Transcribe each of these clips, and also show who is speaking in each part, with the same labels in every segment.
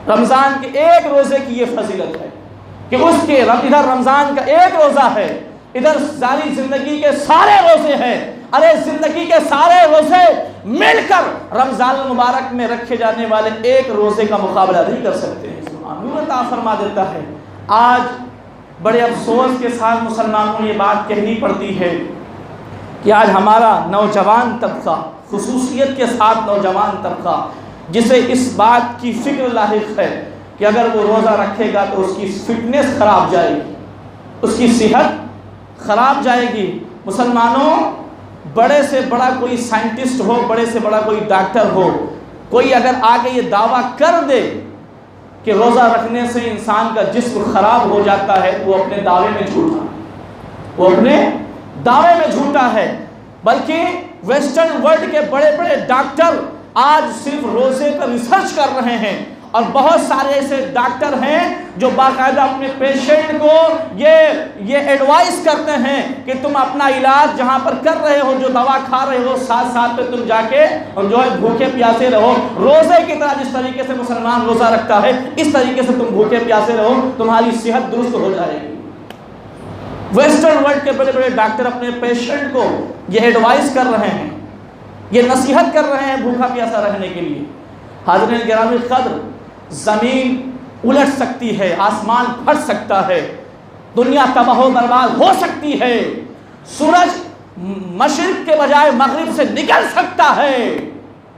Speaker 1: رمضان کے ایک روزے کی یہ فضیلت ہے کہ اس کے ادھر رمضان کا ایک روزہ ہے، ادھر ساری زندگی کے سارے روزے ہیں۔ ارے زندگی کے سارے روزے مل کر رمضان المبارک میں رکھے جانے والے ایک روزے کا مقابلہ نہیں کر سکتے ہیں۔ اللہ تعالیٰ فرما دیتا ہے۔ آج بڑے افسوس کے ساتھ مسلمانوں کو یہ بات کہنی پڑتی ہے کہ آج ہمارا نوجوان طبقہ، خصوصیت کے ساتھ نوجوان طبقہ، جسے اس بات کی فکر لاحق ہے کہ اگر وہ روزہ رکھے گا تو اس کی فٹنس خراب جائے گی، اس کی صحت خراب جائے گی۔ مسلمانوں، بڑے سے بڑا کوئی سائنٹسٹ ہو، بڑے سے بڑا کوئی ڈاکٹر ہو، کوئی اگر آگے یہ دعویٰ کر دے کہ روزہ رکھنے سے انسان کا جسم خراب ہو جاتا ہے، وہ اپنے دعوے میں جھوٹا ہے، وہ اپنے دعوے میں جھوٹا ہے۔ بلکہ ویسٹرن ورلڈ کے بڑے بڑے ڈاکٹر آج صرف روزے پر ریسرچ کر رہے ہیں، اور بہت سارے ایسے ڈاکٹر ہیں جو باقاعدہ اپنے پیشنٹ کو یہ ایڈوائز کرتے ہیں کہ تم اپنا علاج جہاں پر کر رہے ہو، جو دوا کھا رہے ہو، ساتھ ساتھ پہ تم جا کے اور جو ہے بھوکے پیاسے رہو، روزے کی طرح جس طریقے سے مسلمان روزہ رکھتا ہے اس طریقے سے تم بھوکے پیاسے رہو، تمہاری صحت درست ہو جائے گی۔ ویسٹرن ورلڈ کے بڑے بڑے ڈاکٹر اپنے پیشنٹ کو یہ ایڈوائز کر رہے ہیں، یہ نصیحت کر رہے ہیں بھوکا پیاسا رہنے کے لیے۔ حاضرین گرامی قدر، زمین الٹ سکتی ہے، آسمان پھٹ سکتا ہے، دنیا تباہ و برباد ہو سکتی ہے، سورج مشرق کے بجائے مغرب سے نکل سکتا ہے،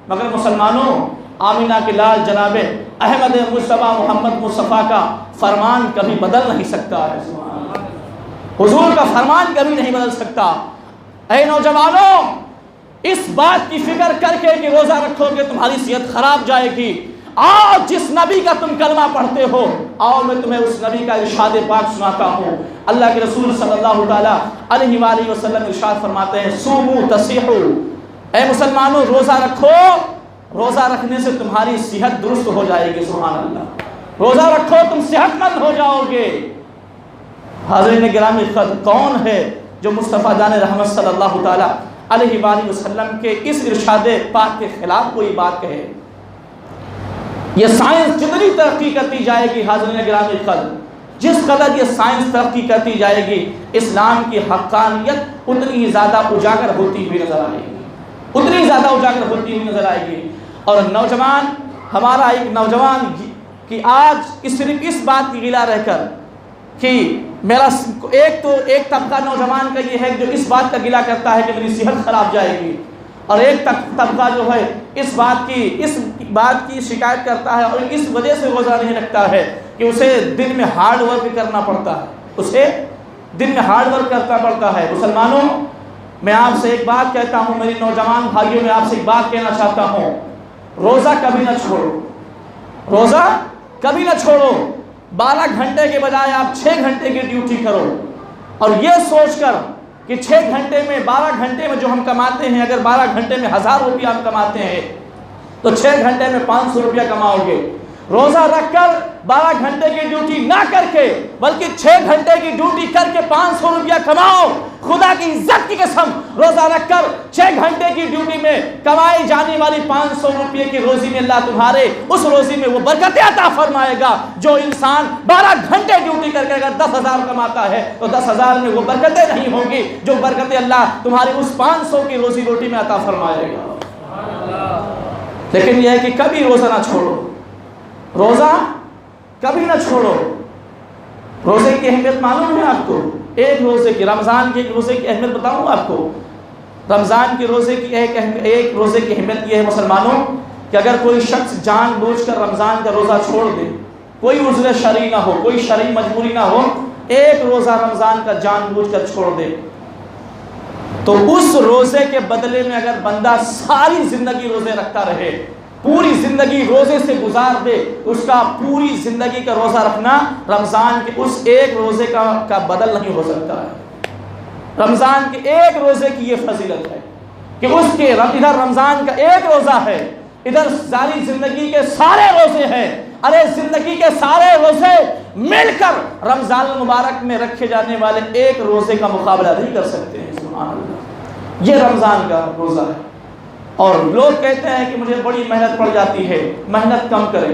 Speaker 1: مگر مسلمانوں، آمینہ کے لال جناب احمد مصطفیٰ محمد مصطفیٰ کا فرمان کبھی بدل نہیں سکتا ہے، حضور کا فرمان کبھی نہیں بدل سکتا۔ اے نوجوانوں، اس بات کی فکر کر کے کہ روزہ رکھو گے تمہاری صحت خراب جائے گی، آؤ جس نبی کا تم کلمہ پڑھتے ہو، آؤ میں تمہیں اس نبی کا ارشاد پاک سناتا ہوں۔ اللہ کے رسول صلی اللہ تعالیٰ علیہ وآلہ وسلم ارشاد فرماتے ہیں، سومو تصیحو، اے مسلمانوں روزہ رکھو، روزہ رکھنے سے تمہاری صحت درست ہو جائے گی۔ سبحان اللہ، روزہ رکھو تم صحت مند ہو جاؤ گے۔ حاضرین گرامی قدر، کون ہے جو مصطفیٰ جان رحمت صلی اللہ تعالیٰ علیہ وآلہ وسلم کے اس ارشاد پاک کے خلاف کوئی بات کہے؟ یہ سائنس جتنی ترقی کرتی جائے گی حاضرین گرامی قدر، جس قدر یہ سائنس ترقی کرتی جائے گی، اسلام کی حقانیت اتنی ہی زیادہ اجاگر ہوتی ہوئی نظر آئے گی، اتنی زیادہ اجاگر ہوتی ہوئی نظر آئے گی۔ اور نوجوان، ہمارا ایک نوجوان کہ آج صرف اس بات کی گلہ رہ کر کہ میرا ایک طبقہ نوجوان کا یہ ہے جو اس بات کا گلہ کرتا ہے کہ میری صحت خراب جائے گی، اور ایک طبقہ جو ہے اس بات کی شکایت کرتا ہے اور اس وجہ سے روزہ نہیں رکھتا ہے کہ اسے دن میں ہارڈ ورک کرنا پڑتا ہے، اسے دن میں ہارڈ ورک کرنا پڑتا ہے۔ مسلمانوں، میں آپ سے ایک بات کہتا ہوں، میری نوجوان بھائیوں، میں آپ سے ایک بات کہنا چاہتا ہوں، روزہ کبھی نہ چھوڑو، روزہ کبھی نہ چھوڑو۔ 12 گھنٹے کے بجائے آپ 6 گھنٹے کی ڈیوٹی کرو، اور یہ سوچ کر کہ 6 گھنٹے میں 12 گھنٹے میں جو ہم کماتے ہیں، اگر 12 گھنٹے میں 1000 روپیہ ہم کماتے ہیں تو 6 گھنٹے میں 500 روپیہ کماؤ گے۔ روزہ رکھ کر 12 گھنٹے کی ڈیوٹی نہ کر کے بلکہ 6 گھنٹے کی ڈیوٹی کر کے 500 روپیہ کماؤ۔ خدا کی عزت کی قسم، روزہ رکھ کر 6 گھنٹے کی ڈیوٹی میں کمائی جانے والی 500 روپیے کی روزی میں اللہ تمہارے اس روزی میں وہ برکتیں عطا فرمائے گا جو انسان 12 گھنٹے ڈیوٹی کر کے اگر 10,000 کماتا ہے تو 10,000 میں وہ برکتیں نہیں ہوں گی جو برکتیں اللہ تمہاری اس 500 کی روزی روٹی میں عطا فرمائے گا۔ لیکن یہ ہے کہ کبھی روزہ نہ چھوڑو، روزہ کبھی نہ چھوڑو۔ روزے کی اہمیت معلوم ہے آپ کو؟ ایک روزے کی، رمضان کے ایک روزے کی اہمیت بتاؤں آپ کو۔ رمضان کے روزے کی ایک روزے کی اہمیت یہ ہے مسلمانوں کہ اگر کوئی شخص جان بوجھ کر رمضان کا روزہ چھوڑ دے، کوئی عذر شرعی نہ ہو، کوئی شرعی مجبوری نہ ہو، ایک روزہ رمضان کا جان بوجھ کر چھوڑ دے، تو اس روزے کے بدلے میں اگر بندہ ساری زندگی روزے رکھتا رہے، پوری زندگی روزے سے گزار دے، اس کا پوری زندگی کا روزہ رکھنا رمضان کے اس ایک روزے کا بدل نہیں ہو سکتا ہے۔ رمضان کے ایک روزے کی یہ فضیلت ہے کہ اس کے ادھر رمضان کا ایک روزہ ہے، ادھر ساری زندگی کے سارے روزے ہیں۔ ارے زندگی کے سارے روزے مل کر رمضان المبارک میں رکھے جانے والے ایک روزے کا مقابلہ نہیں کر سکتے ہیں۔ سبحان اللہ، یہ رمضان کا روزہ ہے۔ اور لوگ کہتے ہیں کہ مجھے بڑی محنت پڑ جاتی ہے، محنت کم کریں،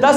Speaker 1: 10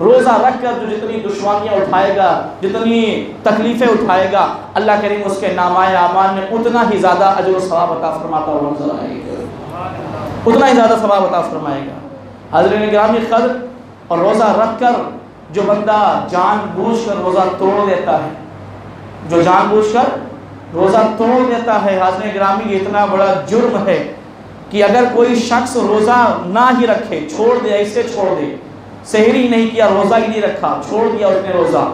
Speaker 1: روزہ رکھ کر جو جتنی دشواریاں اٹھائے گا، جتنی تکلیفیں اٹھائے گا، اللہ کریم اس کے نامۂ اعمال میں اتنا ہی زیادہ اجر و ثواب عطا فرماتا ہوا نظر آئے گا، اتنا ہی زیادہ ثواب عطا فرمائے گا۔ حضرین گرامی، قدر اور روزہ رکھ کر جو بندہ جان بوجھ کر روزہ توڑ دیتا ہے، جو جان بوجھ کر روزہ توڑ دیتا ہے، حضرین گرامی، یہ اتنا بڑا جرم ہے کہ اگر کوئی شخص روزہ نہ ہی رکھے، چھوڑ دے، ایسے چھوڑ دے، سحری نہیں کیا، روزہ ہی نہیں رکھا، چھوڑ دیا اس نے روزہ،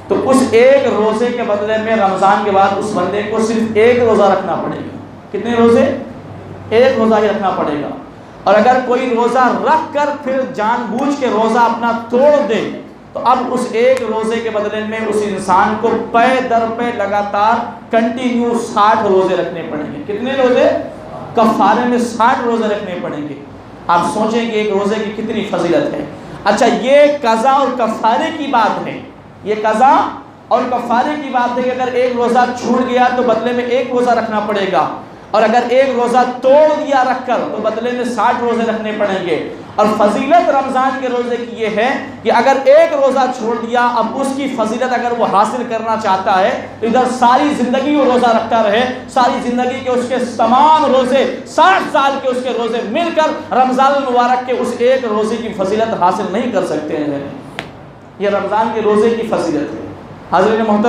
Speaker 1: تو اس ایک روزے کے بدلے میں رمضان کے بعد اس بندے کو صرف ایک روزہ رکھنا پڑے گا۔ کتنے روزے؟ ایک روزہ ہی رکھنا پڑے گا۔ اور اگر کوئی روزہ رکھ کر پھر جان بوجھ کے روزہ اپنا توڑ دے تو اب اس ایک روزے کے بدلے میں اس انسان کو پے در پے لگاتار کنٹینیو 60 روزے رکھنے پڑیں گے۔ کتنے روزے؟ کفارے میں 60 روزے رکھنے پڑیں گے۔ آپ سوچیں کہ ایک روزے کی کتنی فضیلت ہے۔ اچھا، یہ قضا اور کفارے کی بات ہے، یہ قضا اور کفارے کی بات ہے کہ اگر ایک روزہ چھوٹ گیا تو بدلے میں ایک روزہ رکھنا پڑے گا، اور اگر ایک روزہ توڑ دیا رکھ کر تو بدلے میں 60 روزے رکھنے پڑیں گے۔ اور فضیلت رمضان کے روزے کی یہ ہے کہ اگر ایک روزہ چھوڑ دیا، اب اس کی فضیلت اگر وہ حاصل کرنا چاہتا ہے تو ادھر ساری زندگی وہ روزہ رکھتا رہے، ساری زندگی کے اس کے تمام روزے، 60 سال کے اس کے روزے مل کر رمضان المبارک کے اس ایک روزے کی فضیلت حاصل نہیں کر سکتے ہیں۔ یہ رمضان کے روزے کی فضیلت ہے۔ حضرت محترم